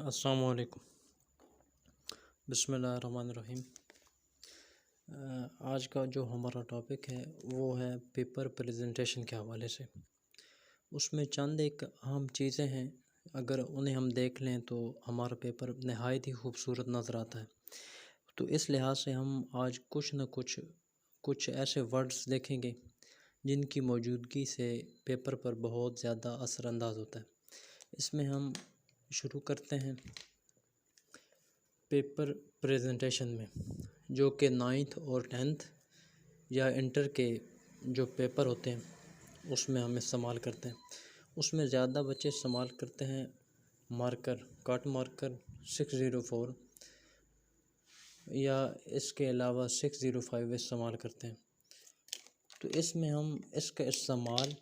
अस्सलाम वालेकुम। बिस्मिल्लाहिर्रहमानिर्रहीम। आज का जो हमारा टॉपिक है वो है पेपर प्रेजेंटेशन के हवाले से। उसमें चंद एक अहम चीज़ें हैं, अगर उन्हें हम देख लें तो हमारा पेपर नहायत ही खूबसूरत नज़र आता है। तो इस लिहाज से हम आज कुछ न कुछ ऐसे वर्ड्स देखेंगे जिनकी मौजूदगी से पेपर पर बहुत ज़्यादा असरअंदाज होता है। इसमें हम शुरू करते हैं पेपर प्रेजेंटेशन में, जो कि 9th और 10th या इंटर के जो पेपर होते हैं उसमें हम इस्तेमाल करते हैं। उसमें ज़्यादा बच्चे इस्तेमाल करते हैं मार्कर, कट मार्कर 604 या इसके अलावा 605 इस्तेमाल करते हैं। तो इसमें हम इसका इस्तेमाल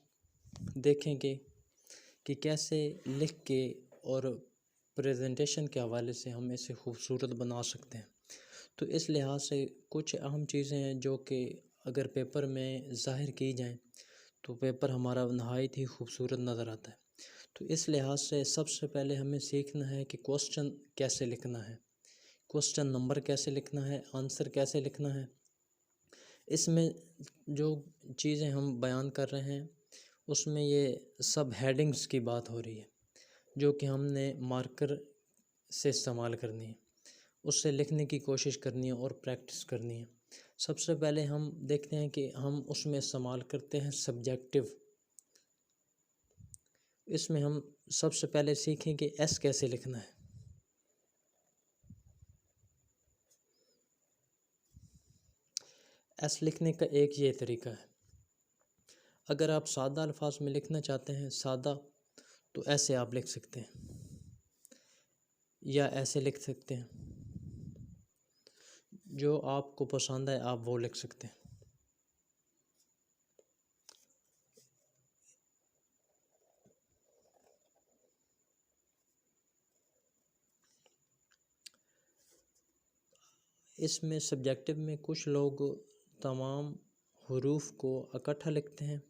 देखेंगे कि कैसे लिख के और प्रेजेंटेशन के हवाले से हम इसे खूबसूरत बना सकते हैं। तो इस लिहाज से कुछ अहम चीज़ें हैं जो कि अगर पेपर में ज़ाहिर की जाएं तो पेपर हमारा नहायत ही खूबसूरत नज़र आता है। तो इस लिहाज से सबसे पहले हमें सीखना है कि क्वेश्चन कैसे लिखना है, क्वेश्चन नंबर कैसे लिखना है, आंसर कैसे लिखना है। इसमें जो चीज़ें हम बयान कर रहे हैं उसमें ये सब हेडिंग्स की बात हो रही है जो कि हमने मार्कर से इस्तेमाल करनी है, उससे लिखने की कोशिश करनी है और प्रैक्टिस करनी है। सबसे पहले हम देखते हैं कि हम उसमें इस्तेमाल करते हैं सब्जेक्टिव। इसमें हम सबसे पहले सीखें कि एस कैसे लिखना है। एस लिखने का एक ये तरीका है, अगर आप सादा अल्फाज में लिखना चाहते हैं सादा, तो ऐसे आप लिख सकते हैं या ऐसे लिख सकते हैं, जो आपको पसंद है आप वो लिख सकते हैं। इसमें सब्जेक्टिव में कुछ लोग तमाम हरूफ को इकट्ठा लिखते हैं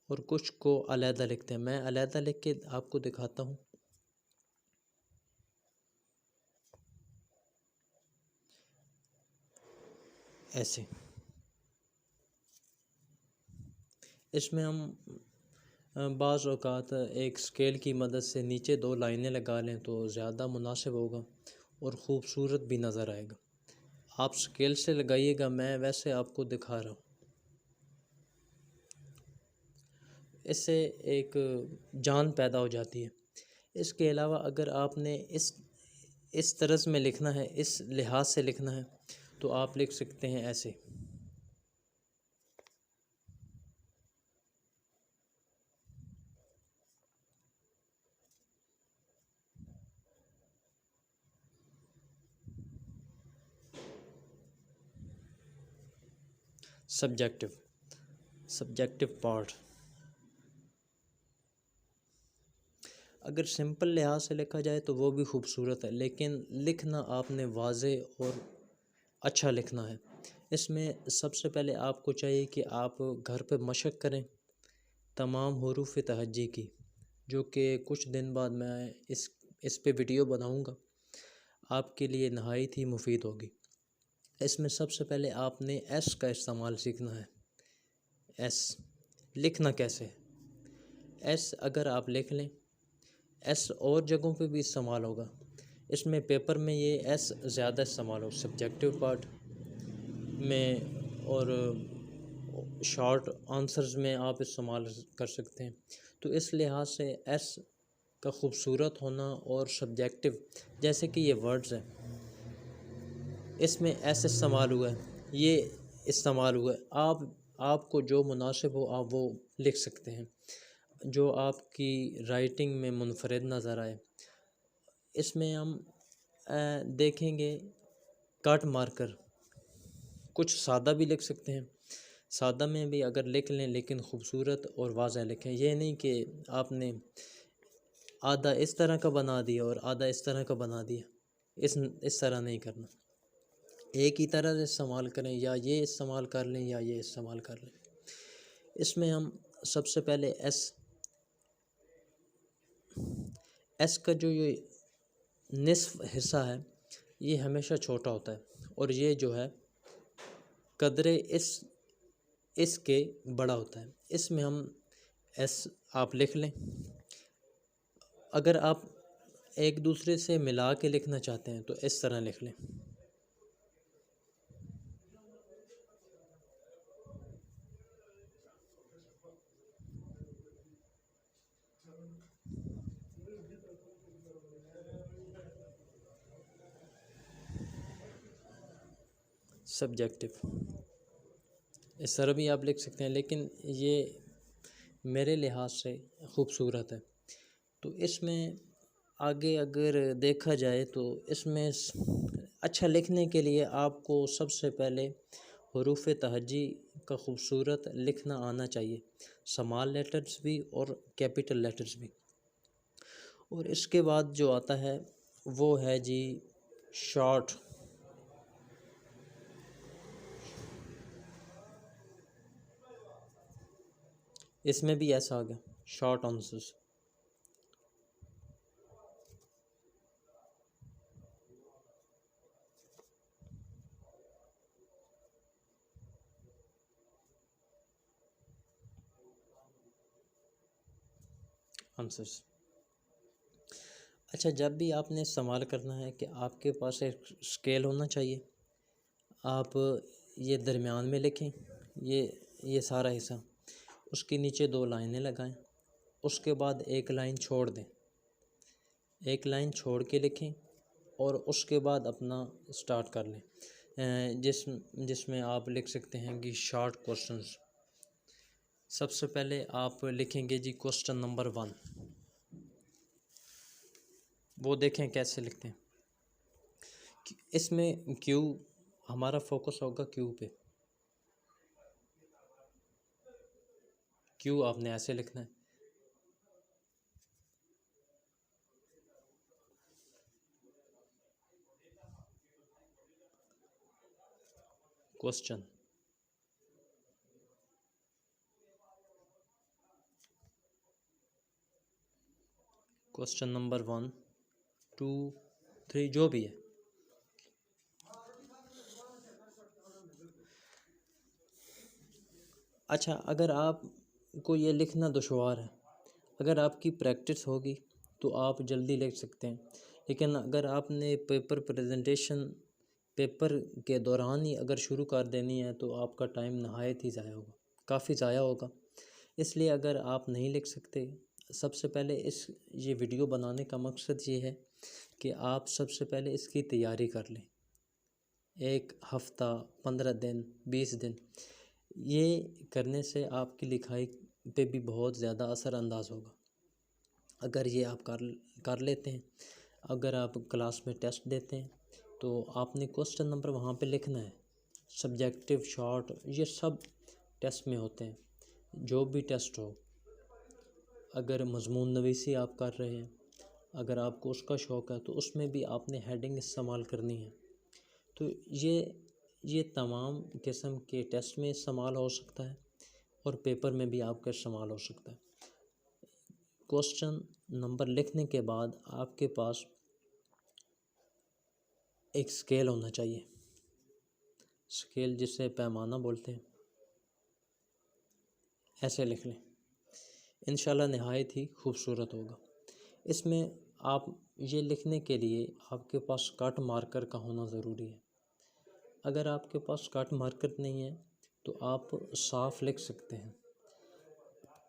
और कुछ को अलहदा लिखते हैं। मैं अलहदा लिख के आपको दिखाता हूँ। ऐसे इसमें हम बाज़ औक़ात एक स्केल की मदद से नीचे 2 लाइनें लगा लें तो ज़्यादा मुनासिब होगा और ख़ूबसूरत भी नज़र आएगा। आप स्केल से लगाइएगा, मैं वैसे आपको दिखा रहा हूँ। इससे एक जान पैदा हो जाती है। इसके अलावा अगर आपने इस तरज़ में लिखना है, इस लिहाज से लिखना है, तो आप लिख सकते हैं ऐसे। सब्जेक्टिव पार्ट अगर सिंपल लिहाज से लिखा जाए तो वो भी खूबसूरत है, लेकिन लिखना आपने वाज़े और अच्छा लिखना है। इसमें सबसे पहले आपको चाहिए कि आप घर पे मशक़ करें तमाम हुरूफ़ तहज्जी की, जो कि कुछ दिन बाद मैं इस पे वीडियो बनाऊंगा, आपके लिए नहायत ही मुफीद होगी। इसमें सबसे पहले आपने एस का इस्तेमाल सीखना है। एस लिखना कैसे है, एस अगर आप लिख लें, एस और जगहों पे भी इस्तेमाल होगा। इसमें पेपर में ये एस ज़्यादा इस्तेमाल हो, सब्जेक्टिव पार्ट में और शॉर्ट आंसर्स में आप इस्तेमाल कर सकते हैं। तो इस लिहाज से एस का ख़ूबसूरत होना और सब्जेक्टिव, जैसे कि ये वर्ड्स हैं इसमें एस इस्तेमाल हुआ है, ये इस्तेमाल हुआ है, आपको जो मुनासिब हो आप वो लिख सकते हैं, जो आपकी राइटिंग में मुनफरद नज़र आए। इसमें हम देखेंगे कट मार्कर, कुछ सादा भी लिख सकते हैं, सादा में भी अगर लिख लें लेकिन ख़ूबसूरत और वाज़ह लिखें। ये नहीं कि आपने आधा इस तरह का बना दिया और आधा इस तरह का बना दिया, इस तरह नहीं करना। एक ही तरह से इस्तेमाल करें, या ये इस्तेमाल कर लें या ये इस्तेमाल कर लें। इसमें हम सबसे पहले एस का जो ये निस्फ हिस्सा है ये हमेशा छोटा होता है और ये जो है कदरे इसके बड़ा होता है। इसमें हम एस आप लिख लें। अगर आप एक दूसरे से मिला के लिखना चाहते हैं तो इस तरह लिख लें। सब्जेक्टिव इस तरह भी आप लिख सकते हैं, लेकिन ये मेरे लिहाज से खूबसूरत है। तो इसमें आगे अगर देखा जाए तो इसमें अच्छा लिखने के लिए आपको सबसे पहले हरूफ तहज्जी का खूबसूरत लिखना आना चाहिए, स्मॉल लेटर्स भी और कैपिटल लेटर्स भी। और इसके बाद जो आता है वो है जी शॉर्ट। इसमें भी ऐसा आ गया शॉर्ट आंसर्स। आंसर्स अच्छा, जब भी आपने इस्तेमाल करना है कि आपके पास एक स्केल होना चाहिए। आप ये दरमियान में लिखें, ये सारा हिस्सा, उसके नीचे 2 लाइनें लगाएं, उसके बाद एक लाइन छोड़ दें, एक लाइन छोड़ के लिखें और उसके बाद अपना स्टार्ट कर लें। जिसमें आप लिख सकते हैं कि शॉर्ट क्वेश्चंस। सबसे पहले आप लिखेंगे जी क्वेश्चन नंबर 1। वो देखें कैसे लिखते हैं। इसमें क्यू, हमारा फोकस होगा क्यू पे। क्यू आपने ऐसे लिखना है। क्वेश्चन क्वेश्चन नंबर 1, 2, 3 जो भी है। अच्छा, अगर आपको ये लिखना दुश्वार है, अगर आपकी प्रैक्टिस होगी तो आप जल्दी लिख सकते हैं, लेकिन अगर आपने पेपर के दौरान ही अगर शुरू कर देनी है तो आपका टाइम नहायत ही ज़ाया होगा, काफ़ी ज़ाया होगा। इसलिए अगर आप नहीं लिख सकते, सबसे पहले ये वीडियो बनाने का मकसद ये है कि आप सबसे पहले इसकी तैयारी कर लें। 1 हफ़्ता, 15 दिन, 20 दिन, ये करने से आपकी लिखाई पे भी बहुत ज़्यादा असरअंदाज होगा। अगर ये आप कर लेते हैं, अगर आप क्लास में टेस्ट देते हैं तो आपने क्वेश्चन नंबर वहाँ पे लिखना है। सब्जेक्टिव, शॉर्ट, ये सब टेस्ट में होते हैं। जो भी टेस्ट हो, अगर मज़मून नवीसी आप कर रहे हैं, अगर आपको उसका शौक़ है तो उसमें भी आपने हेडिंग इस्तेमाल करनी है। तो ये तमाम किस्म के टेस्ट में इस्तेमाल हो सकता है और पेपर में भी आपका इस्तेमाल हो सकता है। क्वेश्चन नंबर लिखने के बाद आपके पास एक स्केल होना चाहिए, स्केल जिसे पैमाना बोलते हैं। ऐसे लिख लें, इंशाल्लाह नहायत ही खूबसूरत होगा। इसमें आप ये लिखने के लिए आपके पास कट मार्कर का होना ज़रूरी है। अगर आपके पास कट मार्कर नहीं है तो आप साफ लिख सकते हैं।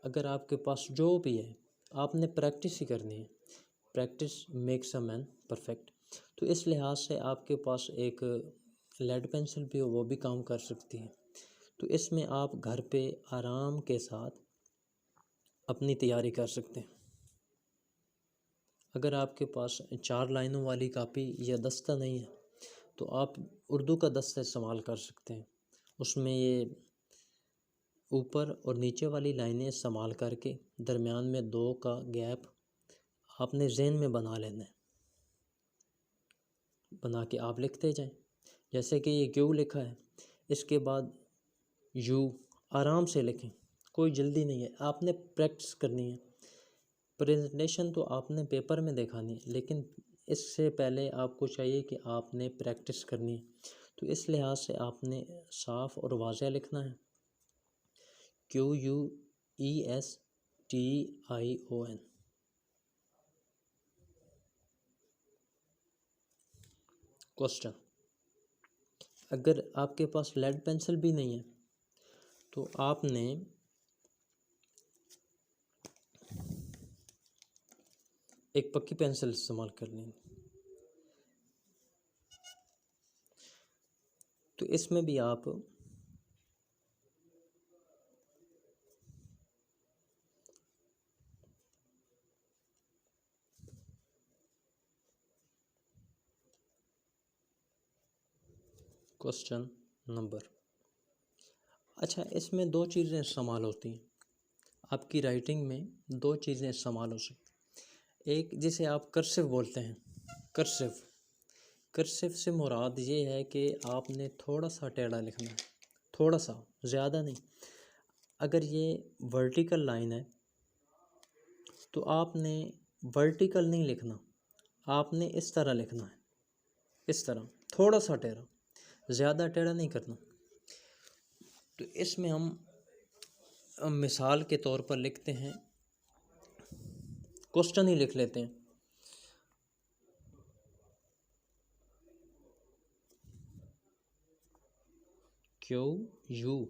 अगर आपके पास जो भी है, आपने प्रैक्टिस ही करनी है। Practice makes a man perfect. तो इस लिहाज से आपके पास एक लेड पेंसिल भी हो, वो भी काम कर सकती है। तो इसमें आप घर पे आराम के साथ अपनी तैयारी कर सकते हैं। अगर आपके पास 4 लाइनों वाली कापी या दस्ता नहीं है तो आप उर्दू का दस्ता इस्तेमाल कर सकते हैं। उसमें ये ऊपर और नीचे वाली लाइनें इस्तेमाल करके दरमियान में 2 का गैप आपने ज़हन में बना लेना है। बना के आप लिखते जाएं। जैसे कि ये क्यू लिखा है, इसके बाद यू, आराम से लिखें, कोई जल्दी नहीं है। आपने प्रैक्टिस करनी है। प्रेजेंटेशन तो आपने पेपर में दिखानी है, लेकिन इससे पहले आपको चाहिए कि आपने प्रैक्टिस करनी है। तो इस लिहाज से आपने साफ़ और वाज़ह लिखना है। QUESTION। क्वेश्चन, अगर आपके पास लेड पेंसिल भी नहीं है तो आपने एक पक्की पेंसिल इस्तेमाल करनी है। तो इसमें भी आप क्वेश्चन नंबर, अच्छा इसमें दो चीज़ें इस्तेमाल होती हैं। आपकी राइटिंग में दो चीज़ें इस्तेमाल हो सकती। एक जिसे आप कर्सिव बोलते हैं, कर्सिव। कर्सिव से मुराद ये है कि आपने थोड़ा सा टेढ़ा लिखना है, थोड़ा सा, ज़्यादा नहीं। अगर ये वर्टिकल लाइन है तो आपने वर्टिकल नहीं लिखना, आपने इस तरह लिखना है, इस तरह, थोड़ा सा टेढ़ा, ज़्यादा टेढ़ा नहीं करना। तो इसमें हम मिसाल के तौर पर लिखते हैं, क्वेश्चन ही लिख लेते हैं। QU,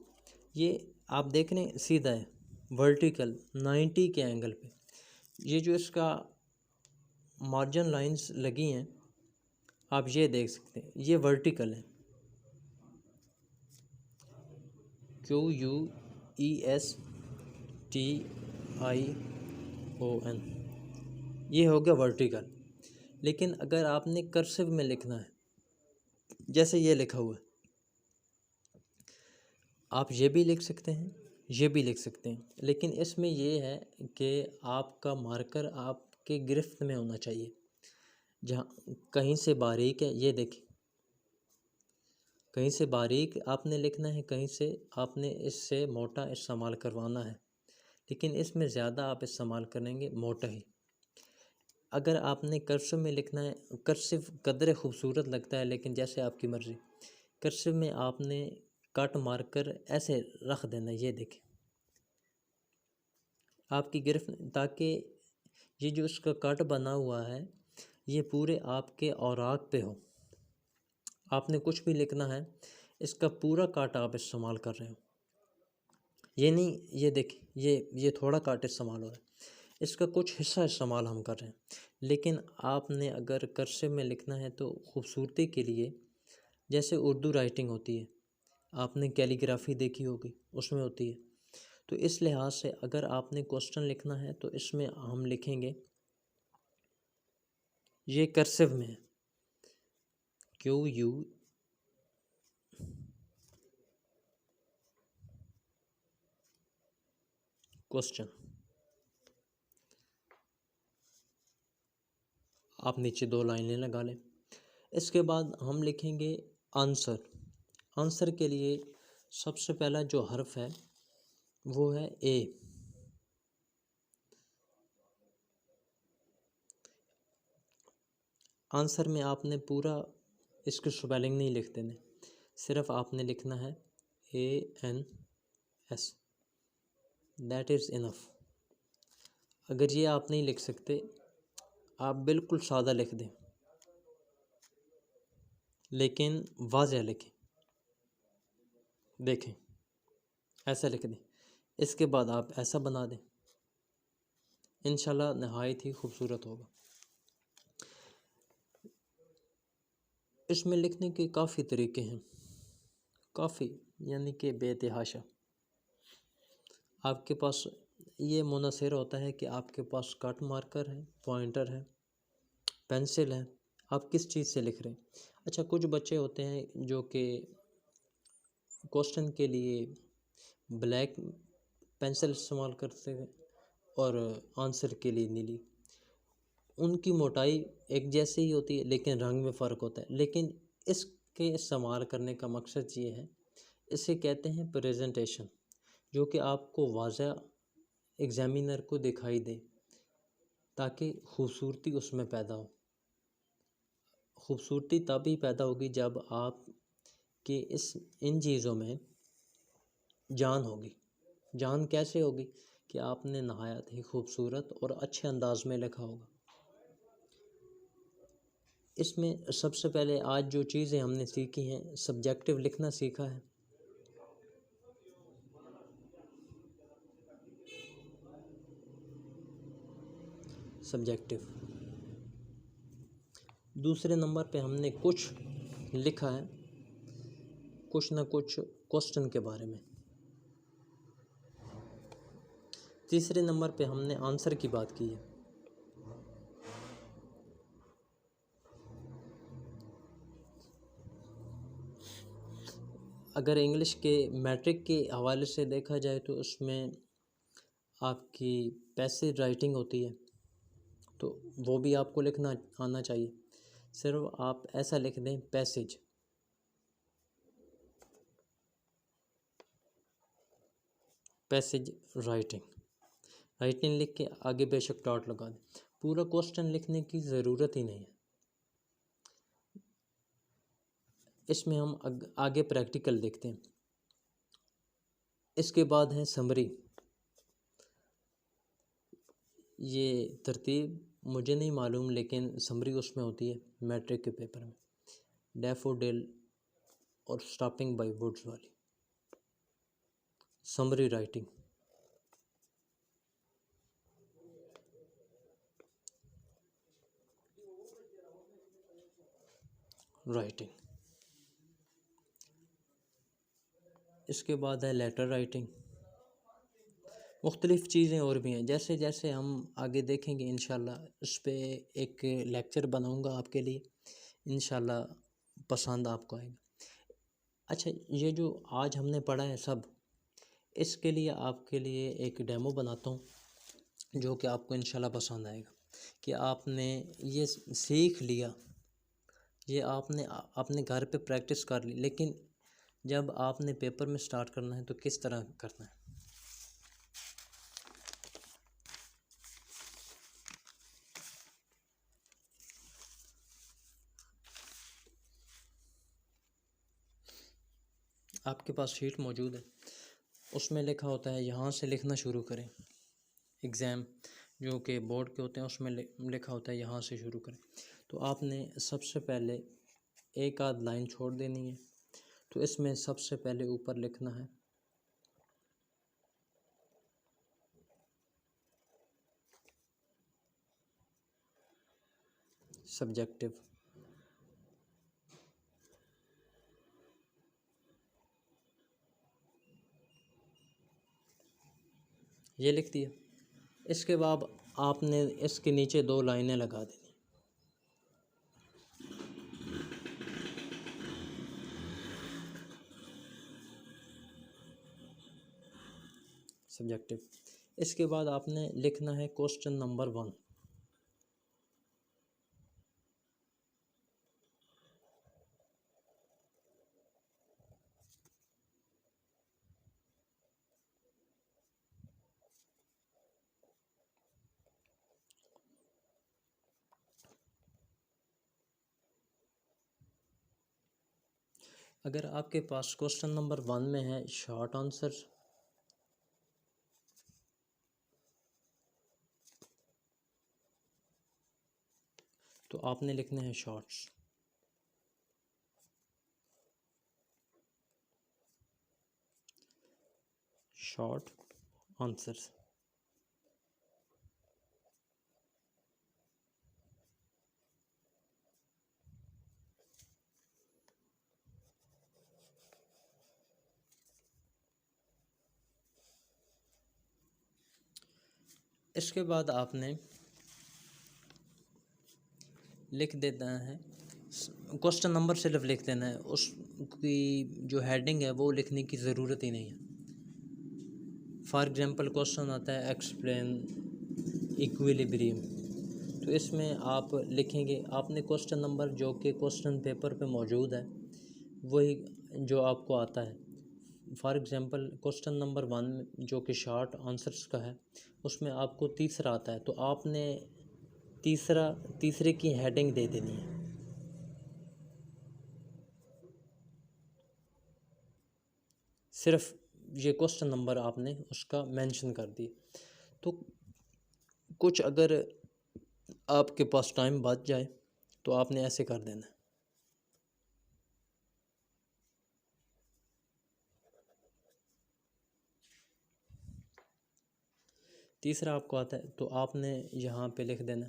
ये आप देख रहे हैं सीधा है, वर्टिकल 90 के एंगल पे। ये जो इसका मार्जिन लाइंस लगी हैं आप ये देख सकते हैं, ये वर्टिकल है। QUESTION, ये हो गया वर्टिकल। लेकिन अगर आपने कर्सिव में लिखना है, जैसे ये लिखा हुआ है, आप ये भी लिख सकते हैं, ये भी लिख सकते हैं, लेकिन इसमें ये है कि आपका मार्कर आपके गिरफ्त में होना चाहिए। जहाँ कहीं से बारीक है, ये देखिए, कहीं से बारीक आपने लिखना है, कहीं से आपने इससे मोटा इस्तेमाल करवाना है, लेकिन इसमें ज़्यादा आप इस्तेमाल करेंगे मोटा ही। अगर आपने कर्सिव में लिखना है, कर्सिव कदरे खूबसूरत लगता है, लेकिन जैसे आपकी मर्ज़ी। कर्सिव में आपने कट मार्कर ऐसे रख देना, ये देखें आपकी गिरफ्त, ताकि ये जो इसका कट बना हुआ है ये पूरे आपके औराक पे हो। आपने कुछ भी लिखना है, इसका पूरा काट आप इस्तेमाल कर रहे हो, ये नहीं, ये देखिए, ये थोड़ा काट इस्तेमाल हो रहा है, इसका कुछ हिस्सा इस्तेमाल हम कर रहे हैं। लेकिन आपने अगर कर्सिव में लिखना है तो ख़ूबसूरती के लिए, जैसे उर्दू राइटिंग होती है, आपने कैलीग्राफी देखी होगी, उसमें होती है। तो इस लिहाज से अगर आपने क्वेश्चन लिखना है तो इसमें हम लिखेंगे, ये कर्सिव में है, QU क्वेश्चन। आप नीचे दो लाइनें लगा लें। इसके बाद हम लिखेंगे आंसर। आंसर के लिए सबसे पहला जो हर्फ है वो है ए। आंसर में आपने पूरा इसकी स्पेलिंग नहीं लिख देने, सिर्फ आपने लिखना है ANS, दैट इज़ इनफ। अगर ये आप नहीं लिख सकते, आप बिल्कुल सादा लिख दें, लेकिन वाज़ह लिखें। देखें, ऐसा लिख दें, इसके बाद आप ऐसा बना दें, इंशाल्लाह नहायत ही खूबसूरत होगा। इसमें लिखने के काफ़ी तरीके हैं, काफ़ी, यानी कि बेतहाशा। आपके पास ये मुनहसर होता है कि आपके पास कट मार्कर है, पॉइंटर है, पेंसिल है, आप किस चीज़ से लिख रहे हैं। अच्छा, कुछ बच्चे होते हैं जो कि क्वेश्चन के लिए ब्लैक पेंसिल इस्तेमाल करते हैं और आंसर के लिए नीली। उनकी मोटाई एक जैसी ही होती है लेकिन रंग में फ़र्क होता है। लेकिन इसके इस्तेमाल करने का मकसद ये है, इसे कहते हैं प्रेजेंटेशन, जो कि आपको वाज़ह एग्ज़ामिनर को दिखाई दे, ताकि खूबसूरती उसमें पैदा हो। खूबसूरती तभी पैदा होगी जब आप कि इन चीज़ों में जान होगी। जान कैसे होगी? कि आपने नहायत ही खूबसूरत और अच्छे अंदाज में लिखा होगा। इसमें सबसे पहले आज जो चीज़ें हमने सीखी हैं, सब्जेक्टिव लिखना सीखा है। सब्जेक्टिव। दूसरे नंबर पे हमने कुछ लिखा है, कुछ ना कुछ क्वेश्चन के बारे में। तीसरे नंबर पे हमने आंसर की बात की है। अगर इंग्लिश के मैट्रिक के हवाले से देखा जाए तो उसमें आपकी पैसिव राइटिंग होती है, तो वो भी आपको लिखना आना चाहिए। सिर्फ आप ऐसा लिख दें पैसेज, पैसेज राइटिंग, राइटिंग लिख के आगे बेशक डॉट लगा दें। पूरा क्वेश्चन लिखने की ज़रूरत ही नहीं है। इसमें हम आगे प्रैक्टिकल देखते हैं। इसके बाद है समरी। ये तरतीब मुझे नहीं मालूम, लेकिन समरी उसमें होती है मैट्रिक के पेपर में, डैफोडिल और स्टॉपिंग बाय वुड्स वाली समरी राइटिंग। इसके बाद है लेटर राइटिंग। मुख्तलिफ़ चीज़ें और भी हैं, जैसे जैसे हम आगे देखेंगे इंशाल्लाह उस पर एक लेक्चर बनाऊंगा आपके लिए, इंशाल्लाह पसंद आपको आएगा। अच्छा, ये जो आज हमने पढ़ा है सब, इसके लिए आपके लिए एक डेमो बनाता हूँ जो कि आपको इंशाल्लाह पसंद आएगा। कि आपने ये सीख लिया, ये आपने अपने घर पे प्रैक्टिस कर ली, लेकिन जब आपने पेपर में स्टार्ट करना है तो किस तरह करना है। आपके पास शीट मौजूद है, उसमें लिखा होता है यहाँ से लिखना शुरू करें। एग्ज़ाम जो कि बोर्ड के होते हैं उसमें लिखा होता है यहाँ से शुरू करें। तो आपने सबसे पहले एक आध लाइन छोड़ देनी है। तो इसमें सबसे पहले ऊपर लिखना है सब्जेक्टिव। ये लिख दिया। इसके बाद आपने इसके नीचे 2 लाइनें लगा देनी। सब्जेक्टिव। इसके बाद आपने लिखना है क्वेश्चन नंबर 1। अगर आपके पास क्वेश्चन नंबर 1 में है शॉर्ट आंसर, तो आपने लिखने हैं शॉर्ट्स। Short answers. इसके बाद आपने लिख देना है क्वेश्चन नंबर, सिर्फ लिख देना है, उसकी जो हेडिंग है वो लिखने की ज़रूरत ही नहीं है। फॉर एग्ज़ाम्पल क्वेश्चन आता है एक्सप्लेन इक्विलिब्रियम, तो इसमें आप लिखेंगे, आपने क्वेश्चन नंबर जो कि क्वेश्चन पेपर पे मौजूद है वही जो आपको आता है। फॉर एग्ज़ाम्पल क्वेश्चन नंबर 1 जो कि शॉर्ट आंसर्स का है, उसमें आपको तीसरा आता है, तो आपने तीसरे की हेडिंग दे देनी है। सिर्फ ये क्वेश्चन नंबर आपने उसका मेंशन कर दिया। तो कुछ अगर आपके पास टाइम बच जाए तो आपने ऐसे कर देना है। तीसरा आपको आता है तो आपने यहाँ पे लिख देना,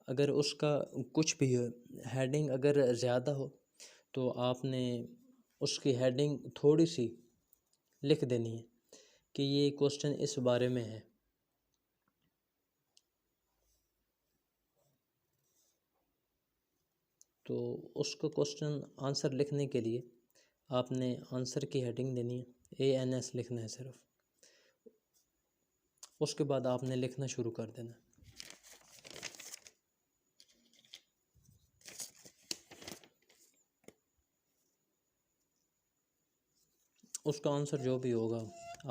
अगर उसका कुछ भी हेडिंग अगर ज़्यादा हो तो आपने उसकी हेडिंग थोड़ी सी लिख देनी है कि ये क्वेश्चन इस बारे में है। तो उसको क्वेश्चन आंसर लिखने के लिए आपने आंसर की हेडिंग देनी है, ANS लिखना है सिर्फ। उसके बाद आपने लिखना शुरू कर देना। उसका आंसर जो भी होगा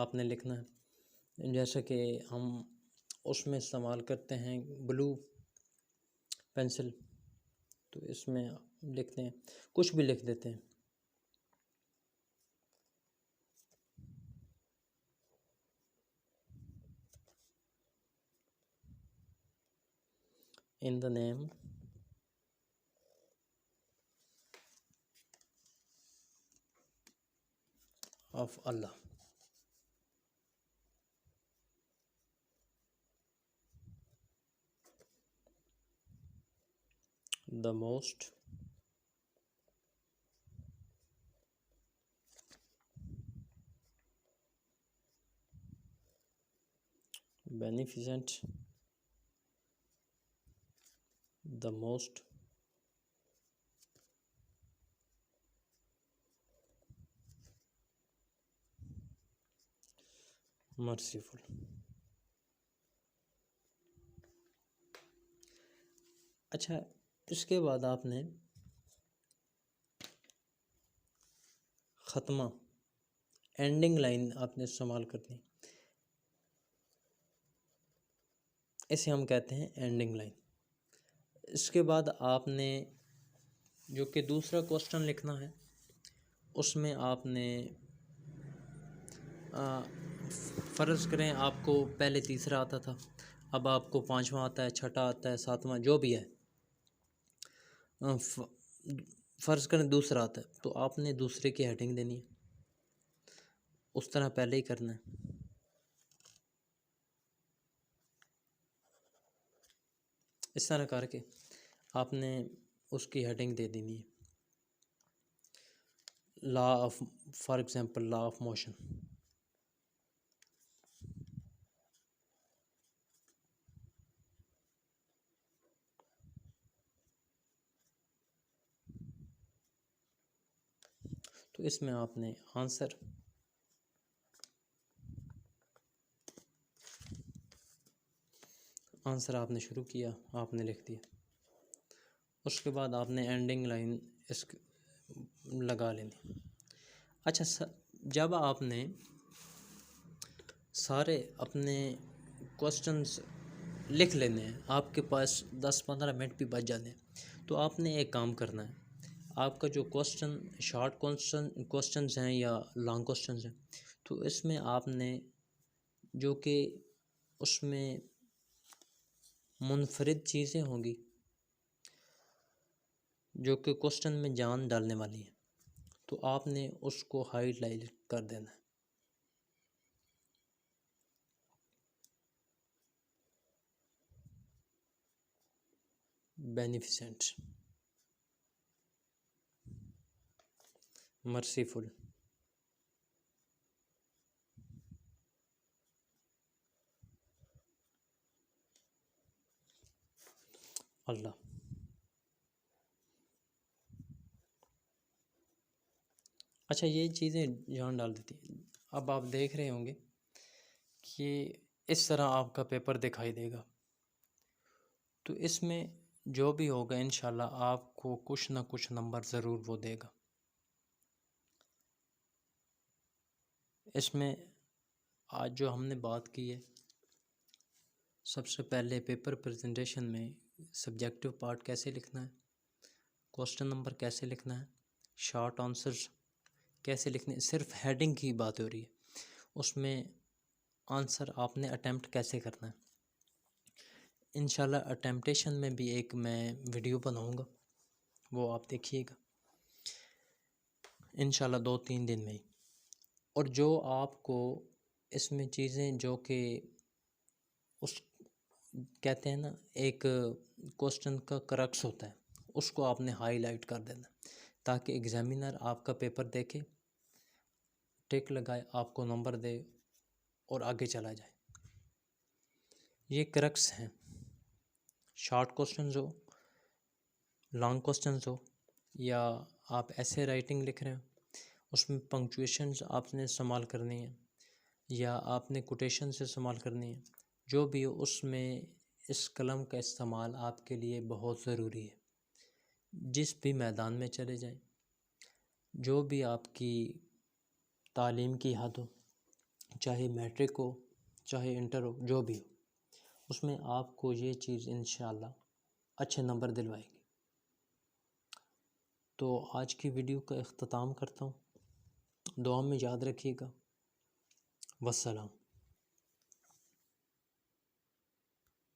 आपने लिखना है। जैसे कि हम उसमें इस्तेमाल करते हैं ब्लू पेंसिल, तो इसमें लिखते हैं, कुछ भी लिख देते हैं। In the name of Allah. The most beneficent, the most merciful। अच्छा, इसके बाद आपने ख़त्मा एंडिंग लाइन आपने इस्तेमाल करनी, इसे हम कहते हैं एंडिंग लाइन। इसके बाद आपने जो कि दूसरा क्वेश्चन लिखना है उसमें आपने फ़र्ज़ करें आपको पहले तीसरा आता था, अब आपको पांचवा आता है, छठा आता है, सातवां जो भी है, फ़र्ज़ करें दूसरा आता है, तो आपने दूसरे की हेडिंग देनी है। उस तरह पहले ही करना है। इस तरह करके आपने उसकी हेडिंग दे देनी है, law of, for example law of motion. तो इसमें आपने आंसर आपने शुरू किया, आपने लिख दिया। उसके बाद आपने एंडिंग लाइन इस लगा लेनी। अच्छा, जब आपने सारे अपने क्वेश्चंस लिख लेने हैं, आपके पास 10-15 मिनट भी बच जाते हैं, तो आपने एक काम करना है। आपका जो क्वेश्चन शॉर्ट क्वेश्चंस हैं या लॉन्ग क्वेश्चंस हैं, तो इसमें आपने जो कि उसमें मुनफरिद चीज़ें होंगी जो कि क्वेश्चन में जान डालने वाली हैं, तो आपने उसको हाईलाइट कर देना है। बेनिफिसेंट, मर्सीफुल, अल्लाह। अच्छा, ये चीज़ें जान डाल देती हैं। अब आप देख रहे होंगे कि इस तरह आपका पेपर दिखाई देगा। तो इसमें जो भी होगा इंशाल्लाह आपको कुछ ना कुछ नंबर ज़रूर वो देगा। इसमें आज जो हमने बात की है, सबसे पहले पेपर प्रेजेंटेशन में सब्जेक्टिव पार्ट कैसे लिखना है, क्वेश्चन नंबर कैसे लिखना है, शॉर्ट आंसर्स कैसे लिखने, सिर्फ हेडिंग की बात हो रही है, उसमें आंसर आपने अटेम्प्ट कैसे करना है। इंशाल्लाह अटेम्पटेशन में भी एक मैं वीडियो बनाऊंगा, वो आप देखिएगा इंशाल्लाह 2-3 दिन में ही। और जो आपको इसमें चीज़ें जो कि उस कहते हैं ना, एक क्वेश्चन का क्रक्स होता है, उसको आपने हाईलाइट कर देना ताकि एग्जामिनर आपका पेपर देखे, टिक लगाए, आपको नंबर दे और आगे चला जाए। ये क्रक्स हैं। शॉर्ट क्वेश्चंस हो, लॉन्ग क्वेश्चंस हो, या आप ऐसे राइटिंग लिख रहे हो, उसमें पंक्चुएशंस आपने इस्तेमाल करनी है या आपने कोटेशन से इस्तेमाल करनी है, जो भी हो उसमें इस कलम का इस्तेमाल आपके लिए बहुत ज़रूरी है। जिस भी मैदान में चले जाएं, जो भी आपकी तालीम की हद हो, चाहे मैट्रिक हो चाहे इंटर हो, जो भी हो, उसमें आपको ये चीज़ इंशाल्लाह अच्छे नंबर दिलवाएगी। तो आज की वीडियो का इख्तिताम करता हूँ, दुआ में याद रखिएगा। वस्सलाम।